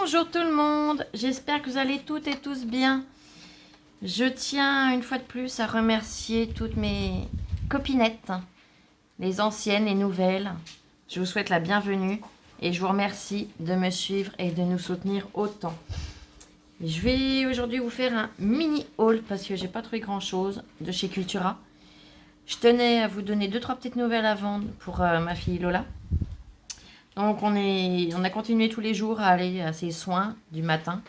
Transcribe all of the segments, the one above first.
Bonjour tout le monde, j'espère que vous allez toutes et tous bien. Je tiens une fois de plus à remercier toutes mes copinettes, les anciennes, les nouvelles. Je vous souhaite la bienvenue et je vous remercie de me suivre et de nous soutenir autant. Je vais aujourd'hui vous faire un mini haul parce que j'ai pas trouvé grand chose de chez Cultura. Je tenais à vous donner 2-3 petites nouvelles à vendre pour ma fille Lola. Donc on a continué tous les jours à aller à ses soins du matin.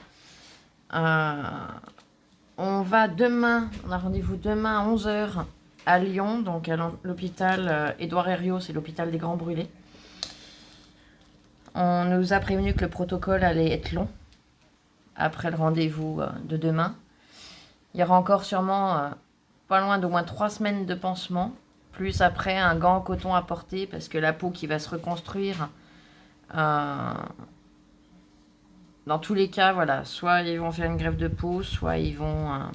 On va demain, on a rendez-vous demain à 11 h à Lyon, donc à l'hôpital Édouard Herriot, c'est l'hôpital des Grands Brûlés. On nous a prévenu que le protocole allait être long après le rendez-vous de demain. Il y aura encore sûrement pas loin d'au moins 3 semaines de pansement, plus après un gant en coton à porter parce que la peau qui va se reconstruire... dans tous les cas, voilà, soit ils vont faire une greffe de peau, soit ils vont...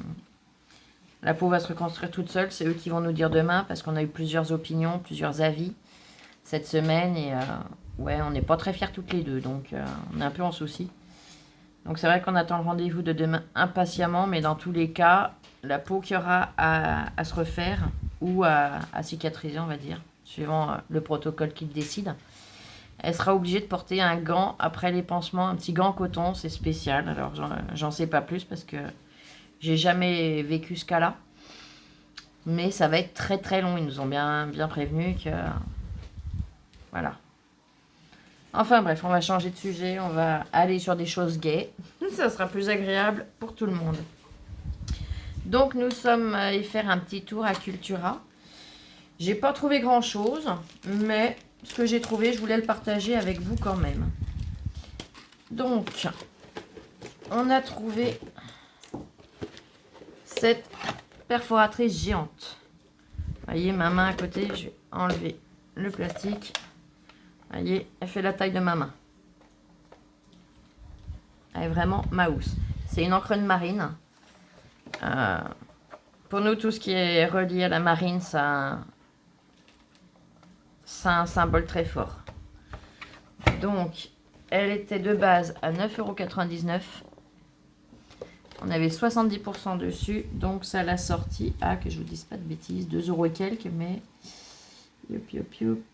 la peau va se reconstruire toute seule, c'est eux qui vont nous dire demain, parce qu'on a eu plusieurs opinions, plusieurs avis cette semaine, et ouais, on n'est pas très fiers toutes les deux, donc on est un peu en souci. Donc c'est vrai qu'on attend le rendez-vous de demain impatiemment, mais dans tous les cas, la peau qui aura à se refaire, ou à cicatriser, on va dire, suivant le protocole qu'ils décident, elle sera obligée de porter un gant après les pansements, un petit gant en coton, c'est spécial. Alors j'en sais pas plus parce que j'ai jamais vécu ce cas-là. Mais ça va être très très long, ils nous ont bien prévenu que... Voilà. Enfin bref, on va changer de sujet, on va aller sur des choses gaies. Ça sera plus agréable pour tout le monde. Donc nous sommes allés faire un petit tour à Cultura. J'ai pas trouvé grand-chose, mais... ce que j'ai trouvé, je voulais le partager avec vous quand même. Donc, on a trouvé cette perforatrice géante. Vous voyez, ma main à côté, je vais enlever le plastique. Vous voyez, elle fait la taille de ma main. Elle est vraiment mouse. C'est une encre de marine. Pour nous, tout ce qui est relié à la marine, ça... c'est un symbole très fort. Donc, elle était de base à 9,99 €. On avait 70% dessus. Donc, ça l'a sorti à, que je vous dise pas de bêtises, 2 € et quelques, mais... Youp, youp, youp.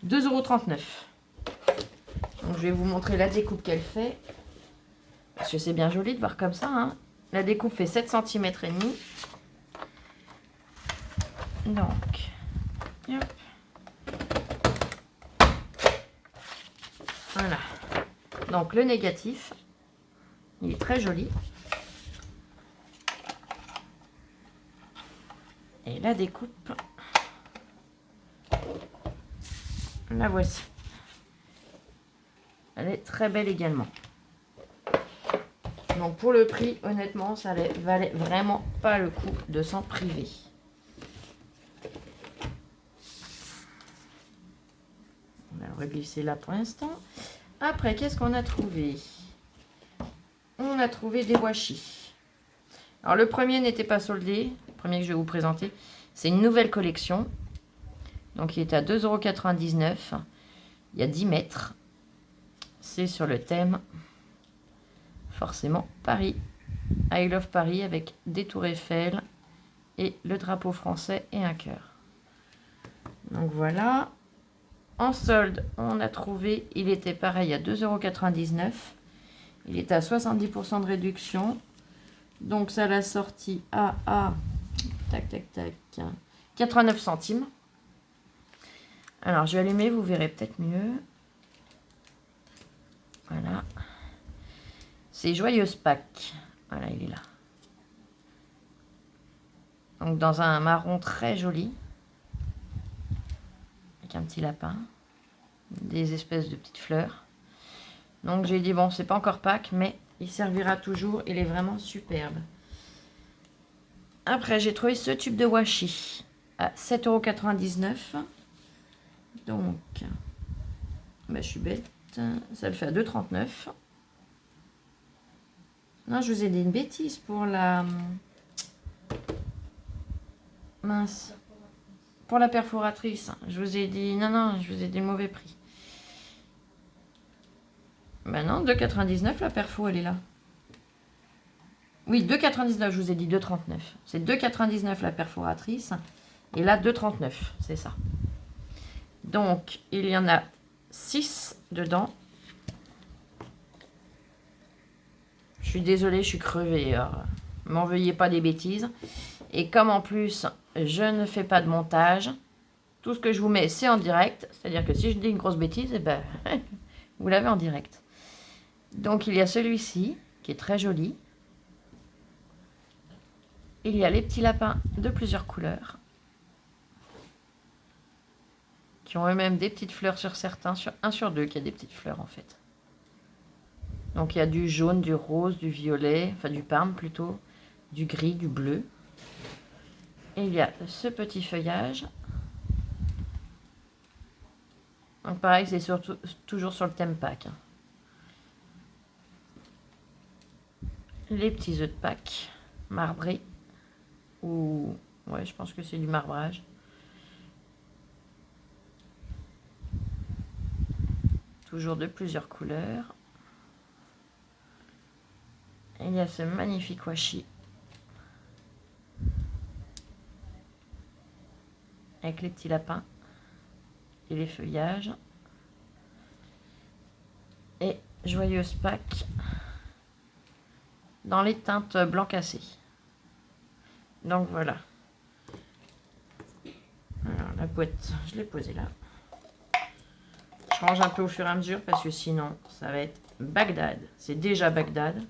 2,39 €. Donc, je vais vous montrer la découpe qu'elle fait. Parce que c'est bien joli de voir comme ça, hein. La découpe fait 7 cm et demi. Donc, hop. Voilà. Donc le négatif, il est très joli. Et la découpe, la voici. Elle est très belle également. Donc pour le prix, honnêtement, ça valait vraiment pas le coup de s'en priver. On va le reglisser là pour l'instant. Après, qu'est-ce qu'on a trouvé? On a trouvé des washi. Alors, le premier n'était pas soldé. Le premier que je vais vous présenter, c'est une nouvelle collection. Donc, il est à 2,99 €. Il y a 10 mètres. C'est sur le thème, forcément, Paris. I love Paris avec des tours Eiffel et le drapeau français et un cœur. Donc, voilà. En solde, on a trouvé, il était pareil à 2,99 €. Il est à 70% de réduction. Donc ça l'a sorti à tac, 89 centimes. Alors je vais allumer, vous verrez peut-être mieux. Voilà. C'est Joyeuse Pâques. Voilà, il est là. Donc dans un marron très joli. Avec un petit lapin. Des espèces de petites fleurs. Donc j'ai dit, bon, c'est pas encore Pâques, mais il servira toujours. Il est vraiment superbe. Après, j'ai trouvé ce tube de washi à 7,99 €. Donc, bah, je suis bête. Ça le fait à 2,39 €. Non, je vous ai dit une bêtise pour la... mince. Pour la perforatrice. Je vous ai dit... Non, je vous ai dit le mauvais prix. Ben non, 2,99 la perfo, elle est là. Oui, 2,99, je vous ai dit 2,39. C'est 2,99 la perforatrice. Et là, 2,39, c'est ça. Donc, il y en a 6 dedans. Je suis désolée, je suis crevée. M'en veuillez pas des bêtises. Et comme en plus, je ne fais pas de montage, tout ce que je vous mets, c'est en direct. C'est-à-dire que si je dis une grosse bêtise, eh ben, vous l'avez en direct. Donc, il y a celui-ci, qui est très joli. Il y a les petits lapins de plusieurs couleurs, qui ont eux-mêmes des petites fleurs sur certains, sur 1 sur 2 qui a des petites fleurs en fait. Donc il y a du jaune, du rose, du violet, enfin du parme plutôt, du gris, du bleu. Et il y a ce petit feuillage. Donc pareil, c'est toujours sur le thème Pâques. Les petits œufs de Pâques marbrés. Ou ouais, je pense que c'est du marbrage. Toujours de plusieurs couleurs. Et il y a ce magnifique washi. Avec les petits lapins. Et les feuillages. Et joyeuse Pâques. Dans les teintes blanc cassé. Donc voilà. Alors la boîte, je l'ai posée là. Je range un peu au fur et à mesure parce que sinon ça va être Bagdad. C'est déjà Bagdad.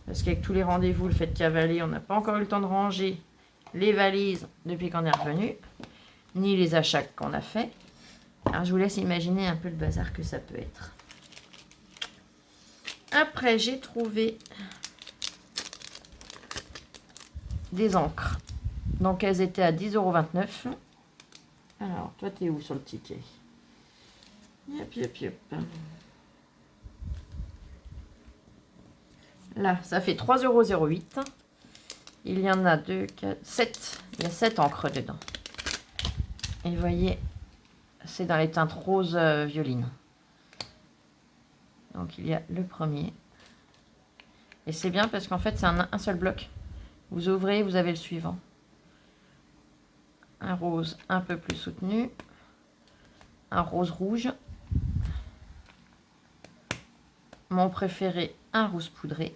Parce qu'avec tous les rendez-vous, le fait de cavaler, on n'a pas encore eu le temps de ranger les valises depuis qu'on est revenu. Ni les achats qu'on a fait. Alors je vous laisse imaginer un peu le bazar que ça peut être. Après j'ai trouvé des encres. Donc elles étaient à 10,29 €. Alors, toi t'es où sur le ticket? Yep, yep, yep. Là, ça fait 3,08 €. Il y en a 2, 4, 7. Il y a 7 encres dedans. Et vous voyez, c'est dans les teintes rose violine. Donc il y a le premier. Et c'est bien parce qu'en fait c'est un seul bloc. Vous ouvrez, vous avez le suivant. Un rose un peu plus soutenu. Un rose rouge. Mon préféré, un rose poudré.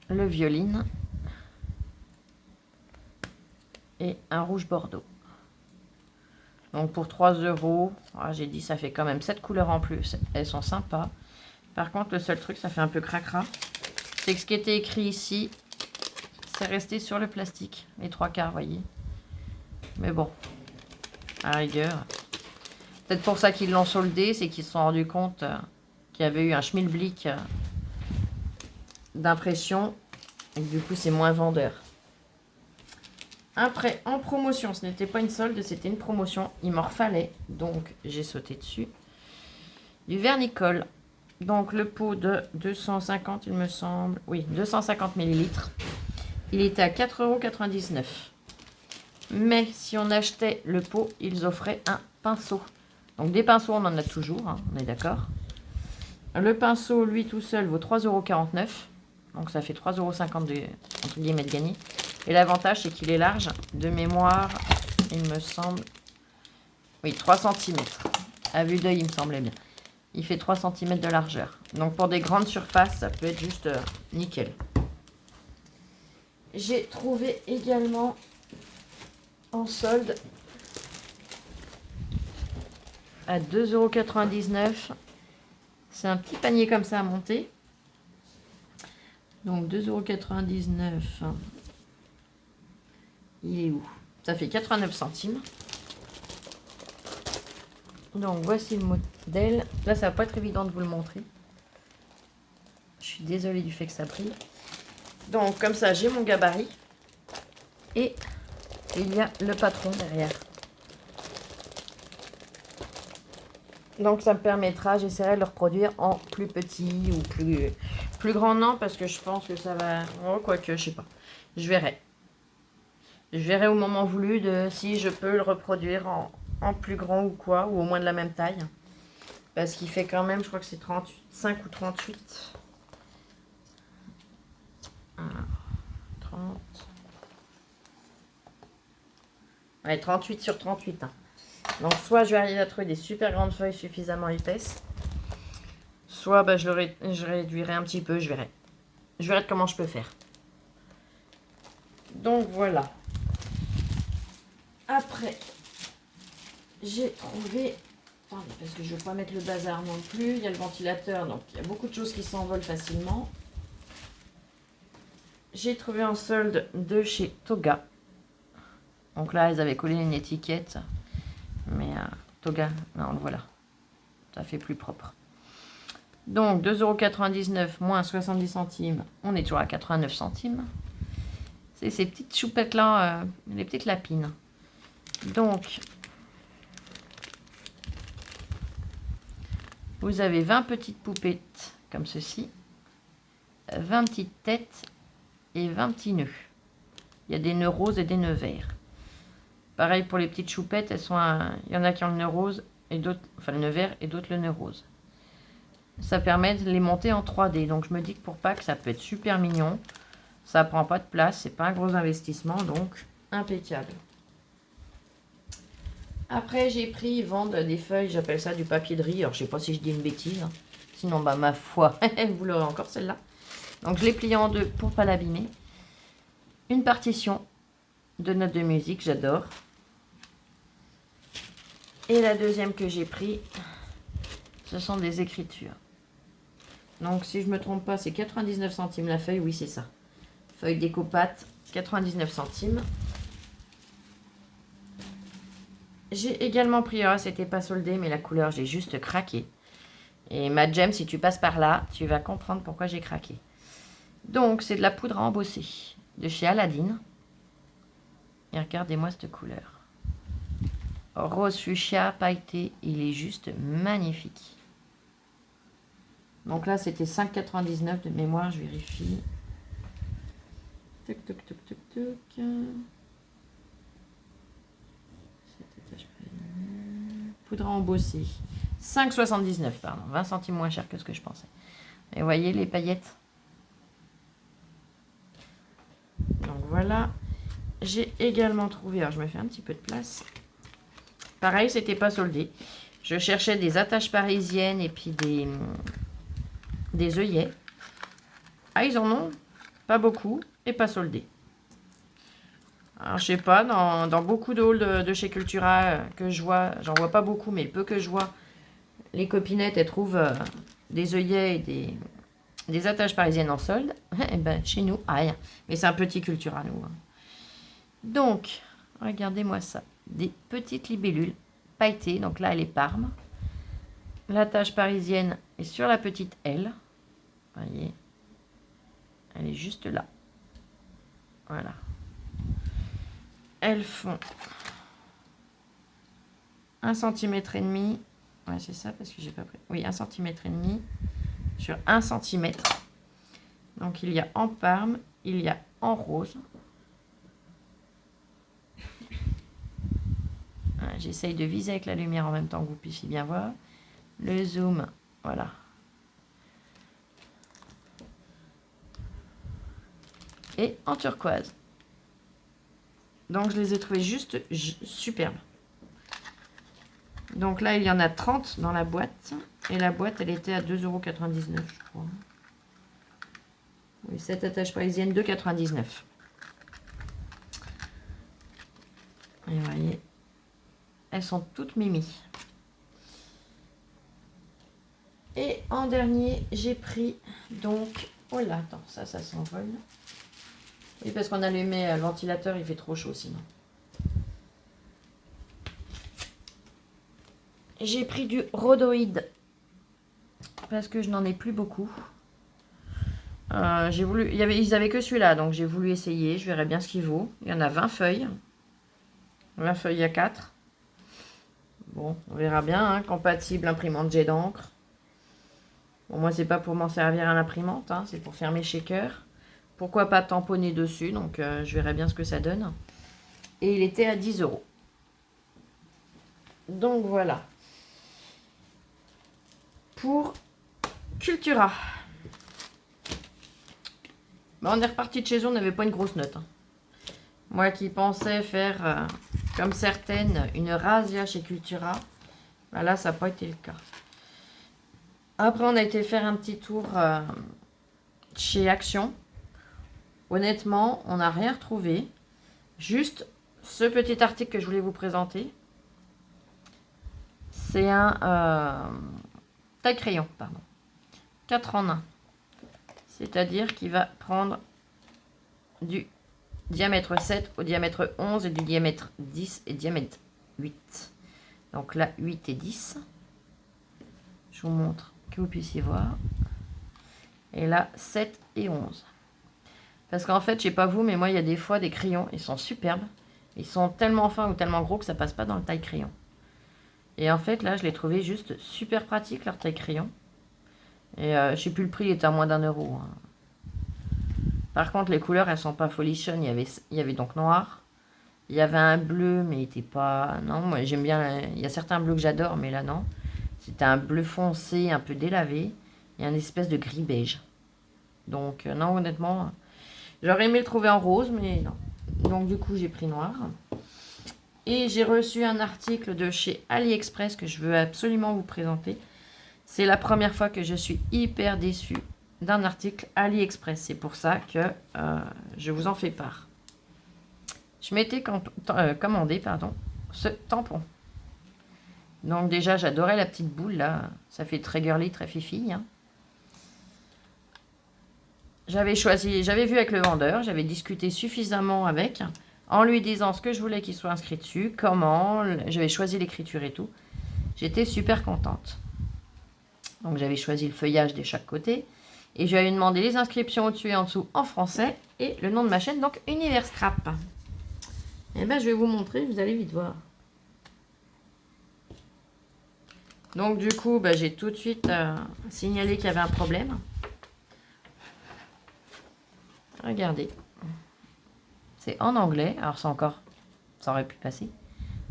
Le violine. Et un rouge bordeaux. Donc pour 3 €, j'ai dit ça fait quand même 7 couleurs en plus. Elles sont sympas. Par contre, le seul truc, ça fait un peu cracra. C'est que ce qui était écrit ici, c'est resté sur le plastique. Les 3/4, voyez. Mais bon, à la rigueur. Peut-être pour ça qu'ils l'ont soldé, c'est qu'ils se sont rendus compte qu'il y avait eu un schmilblick d'impression. Et du coup, c'est moins vendeur. Après, en promotion, ce n'était pas une solde, c'était une promotion. Il m'en refallait, donc j'ai sauté dessus. Du vernicole. Donc le pot de 250, il me semble. Oui, 250 ml. Il était à 4,99 €. Mais si on achetait le pot, ils offraient un pinceau. Donc des pinceaux, on en a toujours, hein, on est d'accord. Le pinceau, lui tout seul, vaut 3,49 €. Donc ça fait 3,50 € entre guillemets de gagner. Et l'avantage, c'est qu'il est large. De mémoire, il me semble... Oui, 3 cm. À vue d'œil, il me semblait bien. Il fait 3 cm de largeur. Donc pour des grandes surfaces, ça peut être juste nickel. J'ai trouvé également en solde à 2,99 €. C'est un petit panier comme ça à monter. Donc 2,99 €. Il est où? Ça fait 89 centimes. Donc voici le modèle. Là, ça va pas être évident de vous le montrer. Je suis désolée du fait que ça brille. Donc comme ça, j'ai mon gabarit. Et il y a le patron derrière. Donc ça me permettra, j'essaierai de le reproduire en plus petit ou plus grand, non, parce que je pense que ça va... Oh, quoique, je sais pas. Je verrai. Je verrai au moment voulu si je peux le reproduire en plus grand ou quoi, ou au moins de la même taille. Parce qu'il fait quand même, je crois que c'est 35 ou 38. Alors, 30. Ouais, 38 sur 38. Hein. Donc, soit je vais arriver à trouver des super grandes feuilles suffisamment épaisses, soit bah, je réduirai un petit peu, je verrai. Je verrai comment je peux faire. Donc, voilà. Après, j'ai trouvé... Attendez, parce que je ne veux pas mettre le bazar non plus. Il y a le ventilateur, donc il y a beaucoup de choses qui s'envolent facilement. J'ai trouvé en solde de chez Toga. Donc là, ils avaient collé une étiquette. Mais Toga, non, voilà. Ça fait plus propre. Donc, 2,99 € moins 70 centimes. On est toujours à 89 centimes. C'est ces petites choupettes-là, les petites lapines. Donc, vous avez 20 petites poupettes, comme ceci. 20 petites têtes et 20 petits nœuds. Il y a des nœuds roses et des nœuds verts. Pareil pour les petites choupettes, elles sont il y en a qui ont le nœud rose et d'autres, enfin le nœud vert et d'autres le nœud rose. Ça permet de les monter en 3D. Donc je me dis que pour Pâques, ça peut être super mignon. Ça prend pas de place, c'est pas un gros investissement, donc impeccable. Après, j'ai pris, ils vendent des feuilles, j'appelle ça du papier de riz. Alors je sais pas si je dis une bêtise. Hein. Sinon, bah ma foi, vous l'aurez encore celle-là. Donc je l'ai pliée en deux pour pas l'abîmer. Une partition de notes de musique, j'adore. Et la deuxième que j'ai pris, ce sont des écritures. Donc si je me trompe pas, c'est 99 centimes la feuille, oui c'est ça. Feuille découpate, 99 centimes. J'ai également pris, c'était pas soldé, mais la couleur, j'ai juste craqué. Et ma Gem, si tu passes par là, tu vas comprendre pourquoi j'ai craqué. Donc, c'est de la poudre à embosser de chez Aladdin. Et regardez-moi cette couleur. Rose fuchsia pailleté, il est juste magnifique. Donc là, c'était 5,99 de mémoire, je vérifie. Toc, toc, toc, toc, toc. Poudre à embosser. 5,79, pardon. 20 centimes moins cher que ce que je pensais. Et vous voyez les paillettes. Donc voilà. J'ai également trouvé, alors je me fais un petit peu de place. Pareil, c'était pas soldé. Je cherchais des attaches parisiennes et puis des œillets. Ah, ils en ont pas beaucoup et pas soldés. Alors, je sais pas, dans beaucoup de halls de chez Cultura que je vois, j'en vois pas beaucoup, mais le peu que je vois, les copinettes, elles trouvent des œillets et des attaches parisiennes en solde. Et ben, chez nous, rien. Mais c'est un petit Cultura, nous. Hein. Donc, regardez-moi ça. Des petites libellules pailletées. Donc là, elle est Parme. L'attache parisienne est sur la petite L. Vous voyez, elle est juste là. Voilà. Elles font 1,5 cm. Ouais, c'est ça parce que j'ai pas pris. Oui, 1,5 cm sur 1 cm. Donc il y a en Parme, il y a en rose. Voilà, j'essaye de viser avec la lumière en même temps que vous puissiez bien voir. Le zoom, voilà. Et en turquoise. Donc je les ai trouvés juste superbes. Donc là, il y en a 30 dans la boîte. Et la boîte, elle était à 2,99 €, je crois. Oui, cette attache parisienne, 2,99 €. Et vous voyez, elles sont toutes mimi. Et en dernier, j'ai pris donc... Oh là, attends, ça s'envole. Oui, parce qu'on allumait le ventilateur, il fait trop chaud sinon. J'ai pris du rhodoïde parce que je n'en ai plus beaucoup. J'ai voulu, ils avaient que celui-là, donc j'ai voulu essayer. Je verrai bien ce qu'il vaut. Il y en a 20 feuilles. 20 feuilles à 4. Bon, on verra bien. Hein, compatible imprimante jet d'encre. Bon, moi, c'est pas pour m'en servir à l'imprimante. Hein, c'est pour faire mes shakers. Pourquoi pas tamponner dessus. Donc, je verrai bien ce que ça donne. Et il était à 10 €. Donc, voilà. pour Cultura. On est reparti de chez eux, on n'avait pas une grosse note. Moi qui pensais faire, comme certaines, une razzia chez Cultura, là, ça n'a pas été le cas. Après, on a été faire un petit tour chez Action. Honnêtement, on n'a rien retrouvé. Juste ce petit article que je voulais vous présenter. C'est un taille-crayon, pardon. 4 en 1. C'est-à-dire qu'il va prendre du diamètre 7 au diamètre 11 et du diamètre 10 et diamètre 8. Donc là, 8 et 10. Je vous montre que vous puissiez voir. Et là, 7 et 11. Parce qu'en fait, je sais pas vous, mais moi, il y a des fois des crayons, ils sont superbes. Ils sont tellement fins ou tellement gros que ça passe pas dans le taille-crayon. Et en fait, là, je l'ai trouvé juste super pratique, leur taille-crayon. Et je sais plus le prix, il était à moins d'1 €. Hein. Par contre, les couleurs, elles sont pas folichonnes. Il y avait donc noir. Il y avait un bleu, mais il était pas... Non, moi, j'aime bien... Il y a certains bleus que j'adore, mais là, non. C'était un bleu foncé, un peu délavé. Et un espèce de gris beige. Donc, non, honnêtement... J'aurais aimé le trouver en rose, mais non. Donc, du coup, j'ai pris noir. Et j'ai reçu un article de chez AliExpress que je veux absolument vous présenter. C'est la première fois que je suis hyper déçue d'un article AliExpress. C'est pour ça que je vous en fais part. Je m'étais commandé ce tampon. Donc déjà, j'adorais la petite boule là. Ça fait très girly, très fifi. Hein. J'avais vu avec le vendeur, j'avais discuté suffisamment avec, en lui disant ce que je voulais qu'il soit inscrit dessus, comment, j'avais choisi l'écriture et tout. J'étais super contente. Donc j'avais choisi le feuillage de chaque côté, et je lui ai demandé les inscriptions au-dessus et en dessous en français, et le nom de ma chaîne, donc Univers Scrap. Et ben je vais vous montrer, vous allez vite voir. Donc du coup, j'ai tout de suite signalé qu'il y avait un problème. Regardez. C'est en anglais. Alors, ça aurait pu passer.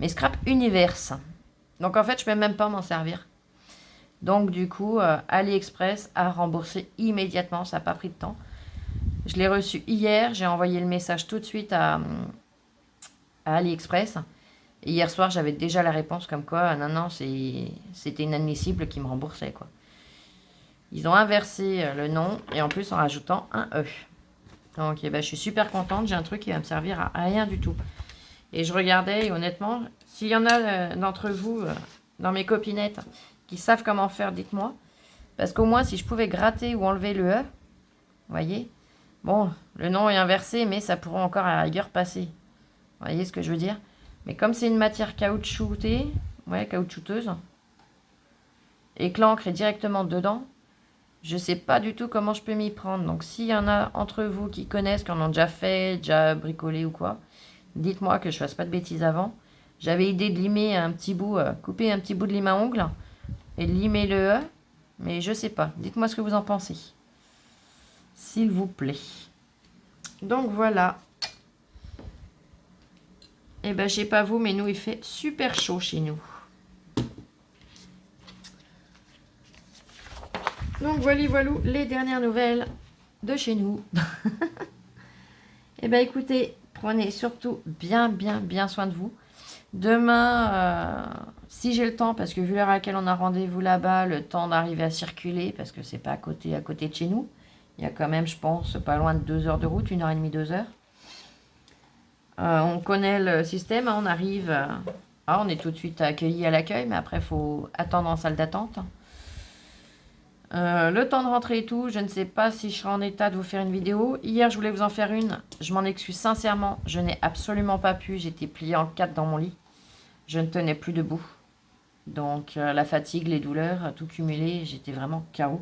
Mais Scrap Universe. Donc, en fait, je ne peux même pas m'en servir. Donc, du coup, AliExpress a remboursé immédiatement. Ça n'a pas pris de temps. Je l'ai reçu hier. J'ai envoyé le message tout de suite à AliExpress. Et hier soir, j'avais déjà la réponse comme quoi, non, c'était inadmissible qu'ils me remboursaient, quoi. Ils ont inversé le nom et en plus en rajoutant un E. Donc, je suis super contente. J'ai un truc qui va me servir à rien du tout. Et je regardais, et honnêtement, s'il y en a d'entre vous, dans mes copinettes, qui savent comment faire, dites-moi. Parce qu'au moins, si je pouvais gratter ou enlever le E, vous voyez, bon, le nom est inversé, mais ça pourrait encore à la rigueur passer. Vous voyez ce que je veux dire? Mais comme c'est une matière caoutchoutée, caoutchouteuse, et que l'encre est directement dedans, je ne sais pas du tout comment je peux m'y prendre. Donc, s'il y en a entre vous qui connaissent, qui en ont déjà fait, déjà bricolé ou quoi, dites-moi que je ne fasse pas de bêtises avant. J'avais idée de limer un petit bout, couper un petit bout de lime à ongles et de limer le E, mais je ne sais pas. Dites-moi ce que vous en pensez. S'il vous plaît. Donc, voilà. Et je ne sais pas vous, mais nous, il fait super chaud chez nous. Donc voilà les dernières nouvelles de chez nous. Et écoutez, prenez surtout bien soin de vous. Demain, si j'ai le temps, parce que vu l'heure à laquelle on a rendez-vous là-bas, le temps d'arriver à circuler, parce que c'est pas à côté de chez nous. Il y a quand même, je pense, pas loin de 2 heures de route, 1h30, 2 heures. On connaît le système, on arrive, on est tout de suite accueilli à l'accueil, mais après il faut attendre en salle d'attente. Le temps de rentrer et tout, je ne sais pas si je serai en état de vous faire une vidéo. Hier, je voulais vous en faire une. Je m'en excuse sincèrement. Je n'ai absolument pas pu. J'étais pliée en 4 dans mon lit. Je ne tenais plus debout. Donc, la fatigue, les douleurs, tout cumulé, j'étais vraiment KO.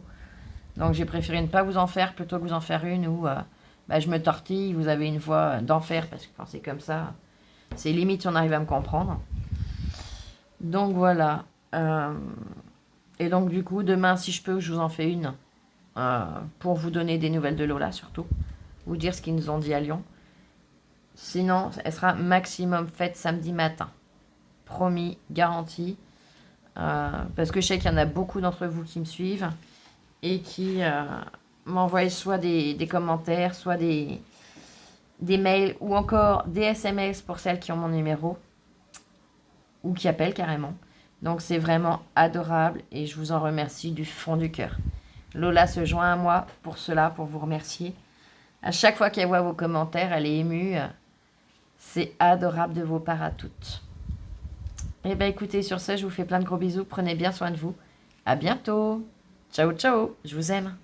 Donc, j'ai préféré ne pas vous en faire plutôt que vous en faire une où je me tortille. Vous avez une voix d'enfer parce que quand c'est comme ça, c'est limite si on arrive à me comprendre. Donc, voilà. Et donc, du coup, demain, si je peux, je vous en fais une pour vous donner des nouvelles de Lola, surtout. Vous dire ce qu'ils nous ont dit à Lyon. Sinon, elle sera maximum faite samedi matin. Promis, garanti. parce que je sais qu'il y en a beaucoup d'entre vous qui me suivent et qui m'envoient soit des commentaires, soit des mails ou encore des SMS pour celles qui ont mon numéro ou qui appellent carrément. Donc c'est vraiment adorable et je vous en remercie du fond du cœur. Lola se joint à moi pour cela, pour vous remercier. À chaque fois qu'elle voit vos commentaires, elle est émue. C'est adorable de vos parts à toutes. Et bien écoutez, sur ce, je vous fais plein de gros bisous. Prenez bien soin de vous. À bientôt. Ciao, ciao. Je vous aime.